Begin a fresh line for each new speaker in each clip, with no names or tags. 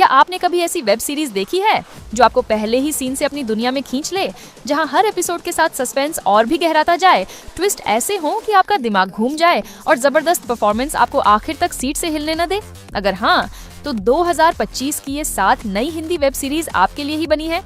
आपने कभी ऐसी वेब सीरीज देखी है जो आपको पहले ही सीन से अपनी दुनिया में खींच ले, जहां हर एपिसोड के साथ सस्पेंस और भी गहराता जाए, ट्विस्ट ऐसे हो कि आपका दिमाग घूम जाए और जबरदस्त परफॉर्मेंस आपको आखिर तक सीट से हिलने न दे? अगर हाँ, तो 2025 की ये 7 नई हिंदी वेब सीरीज आपके लिए ही बनी है।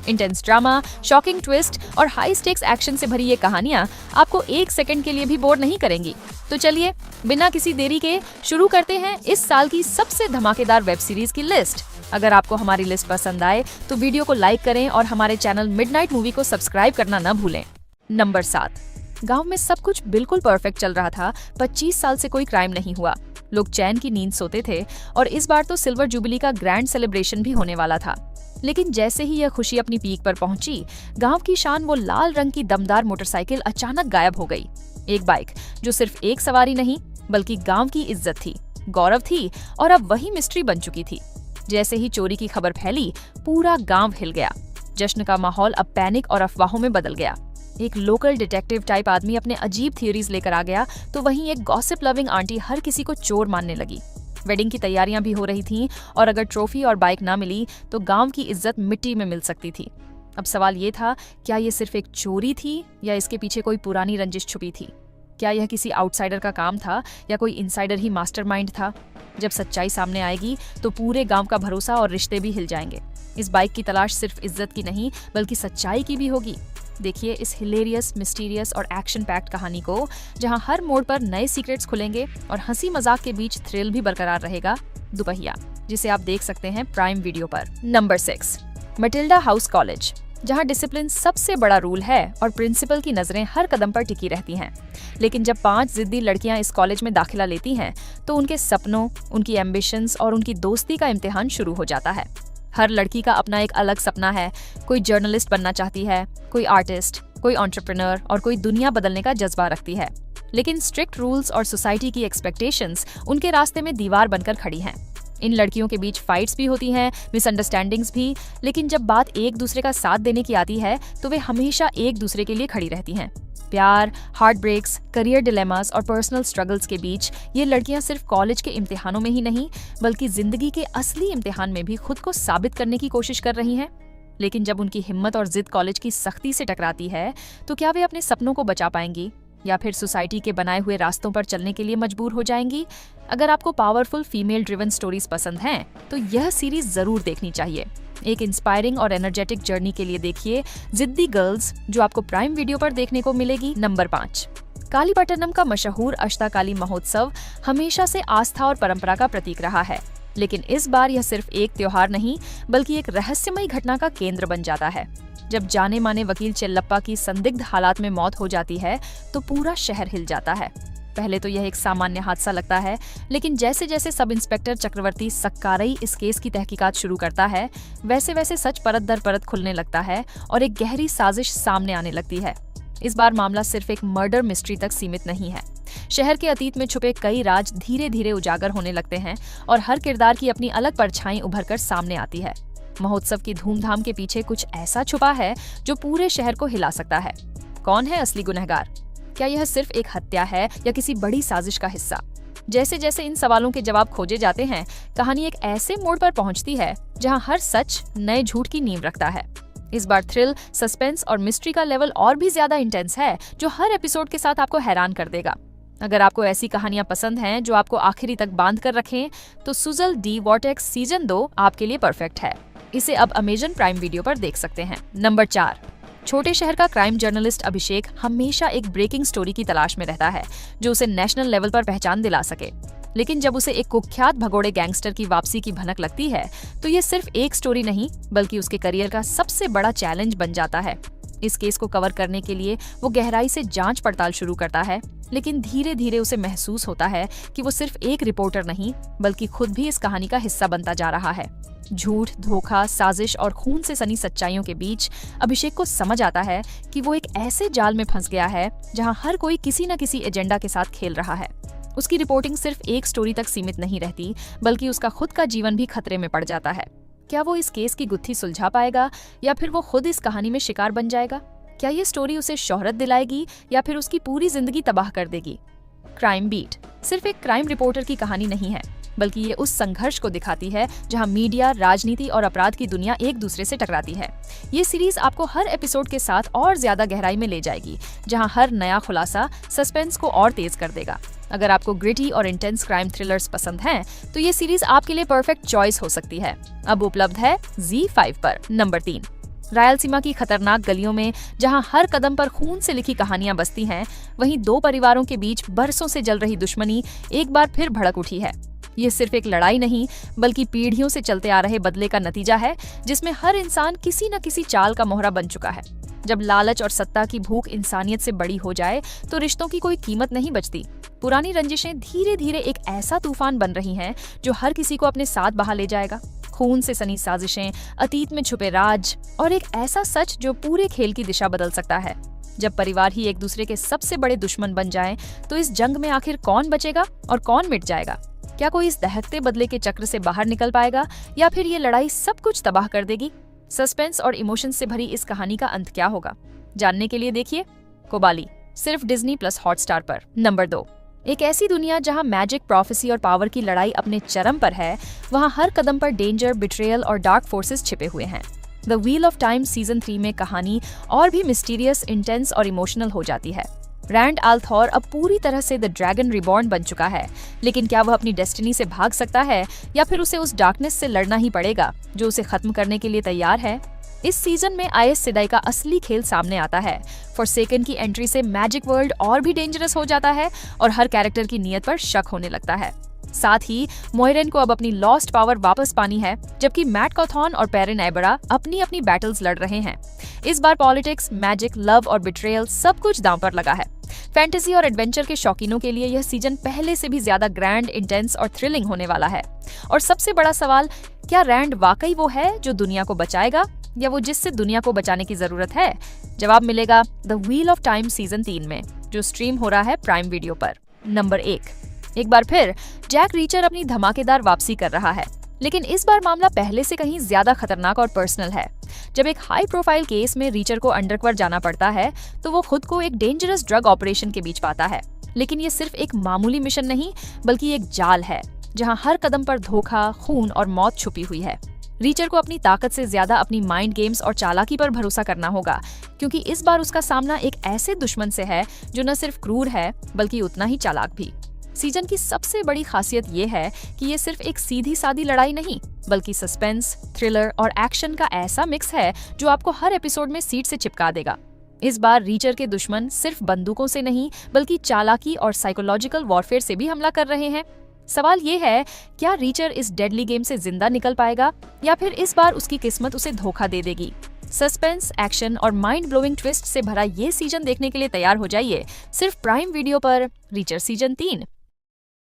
इंटेंस ड्रामा, शॉकिंग ट्विस्ट और हाई स्टेक्स एक्शन से भरी ये कहानियां आपको एक सेकंड के लिए भी बोर नहीं करेंगी। तो चलिए बिना किसी देरी के शुरू करते हैं इस साल की सबसे धमाकेदार वेब सीरीज की लिस्ट। अगर आपको हमारी लिस्ट पसंद आए तो वीडियो को लाइक करें और हमारे चैनल मिडनाइट मूवी को सब्सक्राइब करना न भूलें। नंबर 7। गांव में सब कुछ बिल्कुल परफेक्ट चल रहा था। 25 साल से कोई क्राइम नहीं हुआ, लोग चैन की नींद सोते थे और इस बार तो सिल्वर जुबली का ग्रैंड सेलिब्रेशन भी होने वाला था। लेकिन जैसे ही यह खुशी अपनी पीक पर पहुंची, गांव की शान वो लाल रंग की दमदार मोटरसाइकिल अचानक गायब हो गई। एक बाइक जो सिर्फ एक सवारी नहीं बल्कि गांव की इज्जत थी, गौरव थी और अब वही मिस्ट्री बन चुकी थी। जैसे ही चोरी की खबर फैली, पूरा गांव हिल गया। जश्न का माहौल अब पैनिक और अफवाहों में बदल गया। एक लोकल डिटेक्टिव टाइप आदमी अपने अजीब थियोरीज लेकर आ गया, तो वहीं एक गॉसिप लविंग आंटी हर किसी को चोर मानने लगी। वेडिंग की तैयारियां भी हो रही थीं और अगर ट्रॉफी और बाइक ना मिली तो गांव की इज्जत मिट्टी में मिल सकती थी। अब सवाल ये था, क्या ये सिर्फ एक चोरी थी या इसके पीछे कोई पुरानी रंजिश छुपी थी? क्या यह किसी आउटसाइडर का काम था या कोई इनसाइडर ही मास्टरमाइंड था? जब सच्चाई सामने आएगी तो पूरे गांव का भरोसा और रिश्ते भी हिल जाएंगे। इस बाइक की तलाश सिर्फ इज्जत की नहीं बल्कि सच्चाई की भी होगी। देखिए इस हिलेरियस, मिस्टीरियस और एक्शन पैक्ड कहानी को, जहां हर मोड़ पर नए सीक्रेट्स खुलेंगे और हंसी मजाक के बीच थ्रिल भी बरकरार रहेगा। दुपहिया, जिसे आप देख सकते हैं प्राइम वीडियो पर। नंबर 6। मटिल्डा हाउस कॉलेज, जहां डिसिप्लिन सबसे बड़ा रूल है और प्रिंसिपल की नजरें हर कदम पर टिकी रहती हैं। लेकिन जब 5 जिद्दी लड़कियां इस कॉलेज में दाखिला लेती हैं तो उनके सपनों, उनकी एम्बिशंस और उनकी दोस्ती का इम्तिहान शुरू हो जाता है। हर लड़की का अपना एक अलग सपना है। कोई जर्नलिस्ट बनना चाहती है, कोई आर्टिस्ट, कोई एंटरप्रेन्योर और कोई दुनिया बदलने का जज्बा रखती है। लेकिन स्ट्रिक्ट रूल्स और सोसाइटी की एक्सपेक्टेशंस उनके रास्ते में दीवार बनकर खड़ी हैं। इन लड़कियों के बीच फाइट्स भी होती हैं, मिसअंडरस्टैंडिंग्स भी, लेकिन जब बात एक दूसरे का साथ देने की आती है तो वे हमेशा एक दूसरे के लिए खड़ी रहती हैं। प्यार, हार्ट ब्रेक्स, करियर डिलेमास और पर्सनल स्ट्रगल्स के बीच ये लड़कियां सिर्फ कॉलेज के इम्तिहानों में ही नहीं बल्कि जिंदगी के असली इम्तिहान में भी खुद को साबित करने की कोशिश कर रही हैं। लेकिन जब उनकी हिम्मत और जिद कॉलेज की सख्ती से टकराती है तो क्या वे अपने सपनों को बचा पाएंगी या फिर सोसाइटी के बनाए हुए रास्तों पर चलने के लिए मजबूर हो जाएंगी? अगर आपको पावरफुल फीमेल ड्रिवन स्टोरीज पसंद हैं तो यह सीरीज जरूर देखनी चाहिए। एक इंस्पायरिंग और एनर्जेटिक जर्नी के लिए देखिए जिद्दी गर्ल्स, जो आपको प्राइम वीडियो पर देखने को मिलेगी। नंबर 5। कालीपट्टनम का मशहूर अष्टाकाली महोत्सव हमेशा से आस्था और परंपरा का प्रतीक रहा है, लेकिन इस बार यह सिर्फ एक त्योहार नहीं बल्कि एक रहस्यमयी घटना का केंद्र बन जाता है। जब जाने माने वकील चेल्लप्पा की संदिग्ध हालात में मौत हो जाती है तो पूरा शहर हिल जाता है। पहले तो यह एक सामान्य हादसा लगता है, लेकिन जैसे जैसे सब इंस्पेक्टर चक्रवर्ती सक्कारई इस केस की तहकीकात शुरू करता है, वैसे वैसे सच परत दर परत खुलने लगता है और एक गहरी साजिश सामने आने लगती है। इस बार मामला सिर्फ एक मर्डर मिस्ट्री तक सीमित नहीं है। शहर के अतीत में छुपे कई राज धीरे धीरे उजागर होने लगते हैं और हर किरदार की अपनी अलग परछाई उभर कर सामने आती है। महोत्सव की धूमधाम के पीछे कुछ ऐसा छुपा है जो पूरे शहर को हिला सकता है। कौन है असली गुनहगार? क्या यह सिर्फ एक हत्या है या किसी बड़ी साजिश का हिस्सा? जैसे जैसे इन सवालों के जवाब खोजे जाते हैं, कहानी एक ऐसे मोड़ पर पहुंचती है जहां हर सच नए झूठ की नींव रखता है। इस बार थ्रिल, सस्पेंस और मिस्ट्री का लेवल और भी ज्यादा इंटेंस है, जो हर एपिसोड के साथ आपको हैरान कर देगा। अगर आपको ऐसी कहानियां पसंद हैं जो आपको आखिरी तक बांध कर रखें, तो सुजल डी वॉर्टेक्स सीजन 2 आपके लिए परफेक्ट है। इसे अब अमेजन प्राइम वीडियो पर देख सकते हैं। नंबर 4। छोटे शहर का क्राइम जर्नलिस्ट अभिषेक हमेशा एक ब्रेकिंग स्टोरी की तलाश में रहता है जो उसे नेशनल लेवल पर पहचान दिला सके। लेकिन जब उसे एक कुख्यात भगोड़े गैंगस्टर की वापसी की भनक लगती है तो ये सिर्फ एक स्टोरी नहीं बल्कि उसके करियर का सबसे बड़ा चैलेंज बन जाता है। इस केस को कवर करने के लिए वो गहराई से जांच पड़ताल शुरू करता है, लेकिन धीरे धीरे उसे महसूस होता है कि वो सिर्फ एक रिपोर्टर नहीं बल्कि खुद भी इस कहानी का हिस्सा बनता जा रहा है। झूठ, धोखा, साजिश और खून से सनी सच्चाइयों के बीच अभिषेक को समझ आता है कि वो एक ऐसे जाल में फंस गया है जहां हर कोई किसी न किसी एजेंडा के साथ खेल रहा है। उसकी रिपोर्टिंग सिर्फ एक स्टोरी तक सीमित नहीं रहती बल्कि उसका खुद का जीवन भी खतरे में पड़ जाता है। क्या वो इस केस की गुत्थी सुलझा पाएगा या फिर वो खुद इस कहानी में शिकार बन जाएगा? क्या ये स्टोरी उसे शोहरत दिलाएगी या फिर उसकी पूरी जिंदगी तबाह कर देगी? क्राइम बीट सिर्फ एक क्राइम रिपोर्टर की कहानी नहीं है, बल्कि ये उस संघर्ष को दिखाती है जहां मीडिया, राजनीति और अपराध की दुनिया एक दूसरे से टकराती है। ये सीरीज आपको हर एपिसोड के साथ और ज्यादा गहराई में ले जाएगी, जहां हर नया खुलासा सस्पेंस को और तेज कर देगा। अगर आपको ग्रिटी और इंटेंस क्राइम थ्रिलर्स पसंद हैं, तो ये सीरीज आपके लिए परफेक्ट चॉइस हो सकती है। अब उपलब्ध है ZEE5 पर। नंबर 3, रायलसीमा की खतरनाक गलियों में जहां हर कदम पर खून से लिखी कहानियां बसती हैं, वहीं दो परिवारों के बीच बरसों से जल रही दुश्मनी एक बार फिर भड़क उठी है। ये सिर्फ एक लड़ाई नहीं, बल्कि पीढ़ियों से चलते आ रहे बदले का नतीजा है, जिसमें हर इंसान किसी न किसी चाल का मोहरा बन चुका है। जब लालच और सत्ता की भूख इंसानियत से बड़ी हो जाए, तो रिश्तों की कोई कीमत नहीं बचती। पुरानी रंजिशें धीरे धीरे एक ऐसा तूफान बन रही हैं, जो हर किसी को अपने साथ बहा ले जाएगा। खून से सनी साजिशें, अतीत में छुपे राज और एक ऐसा सच जो पूरे खेल की दिशा बदल सकता है। जब परिवार ही एक दूसरे के सबसे बड़े दुश्मन बन जाएं, तो इस जंग में आखिर कौन बचेगा और कौन मिट जाएगा? क्या कोई इस दहकते बदले के चक्र से बाहर निकल पाएगा, या फिर ये लड़ाई सब कुछ तबाह कर देगी? सस्पेंस और इमोशन से भरी इस कहानी का अंत क्या होगा? जानने के लिए देखिए कोबाली, सिर्फ डिज्नी प्लस हॉटस्टार पर। नंबर 2, एक ऐसी दुनिया जहां मैजिक, प्रोफेसी और पावर की लड़ाई अपने चरम पर है, वहां हर कदम पर डेंजर, बिट्रेयल और डार्क फोर्सेस छिपे हुए हैं। The wheel of time season 3 में कहानी और भी मिस्टीरियस, इंटेंस और इमोशनल हो जाती है। रैंड आल्थौर अब पूरी तरह से द ड्रैगन रिबॉर्न बन चुका है, लेकिन क्या वह अपनी डेस्टिनी से भाग सकता है, या फिर उसे उस डार्कनेस से लड़ना ही पड़ेगा जो उसे खत्म करने के लिए तैयार है? इस सीजन में आयस सेडाई का असली खेल सामने आता है। फॉरसेकन की एंट्री से मैजिक वर्ल्ड और भी डेंजरस हो जाता है और हर कैरेक्टर की नीयत पर शक होने लगता है। साथ ही मोइरेन को अब अपनी लॉस्ट पावर वापस पानी है, जबकि मैट कॉथॉन और पेरिन एबरा अपनी अपनी बैटल्स लड़ रहे हैं। इस बार पॉलिटिक्स, मैजिक, लव और बिट्रेयल सब कुछ दांव पर लगा है। फैंटेसी और एडवेंचर के शौकीनों के लिए यह सीजन पहले से भी ज्यादा ग्रैंड, इंटेंस और थ्रिलिंग होने वाला है। और सबसे बड़ा सवाल, क्या रैंड वाकई वो है जो दुनिया को बचाएगा, या वो जिससे दुनिया को बचाने की जरूरत है? जवाब मिलेगा the wheel of time season 3 में, जो स्ट्रीम हो रहा है प्राइम वीडियो पर। नंबर 1, एक बार फिर जैक रीचर अपनी धमाकेदार वापसी कर रहा है, लेकिन इस बार मामला पहले से कहीं ज्यादा खतरनाक और पर्सनल है। जब एक हाई प्रोफाइल केस में रीचर को अंडरकवर जाना पड़ता है, तो वो खुद को एक डेंजरस ड्रग ऑपरेशन के बीच पाता है। लेकिन ये सिर्फ एक मामूली मिशन नहीं, बल्कि एक जाल है जहां हर कदम पर धोखा, खून और मौत छुपी हुई है। रीचर को अपनी ताकत से ज्यादा अपनी माइंड गेम्स और चालाकी पर भरोसा करना होगा, क्योंकि इस बार उसका सामना एक ऐसे दुश्मन से है जो न सिर्फ क्रूर है, बल्कि उतना ही चालाक भी। सीजन की सबसे बड़ी खासियत ये है कि ये सिर्फ एक सीधी सादी लड़ाई नहीं, बल्कि सस्पेंस, थ्रिलर और एक्शन का ऐसा मिक्स है जो आपको हर एपिसोड में सीट से चिपका देगा। इस बार रीचर के दुश्मन सिर्फ बंदूकों से नहीं, बल्कि चालाकी और साइकोलॉजिकल वॉरफेयर से भी हमला कर रहे हैं। सवाल ये है, क्या रीचर इस डेडली गेम से जिंदा निकल पाएगा, या फिर इस बार उसकी किस्मत उसे धोखा दे देगी? सस्पेंस, एक्शन और माइंड ब्लोइंग ट्विस्ट से भरा ये सीजन देखने के लिए तैयार हो जाइए, सिर्फ प्राइम वीडियो पर। Richer season 3।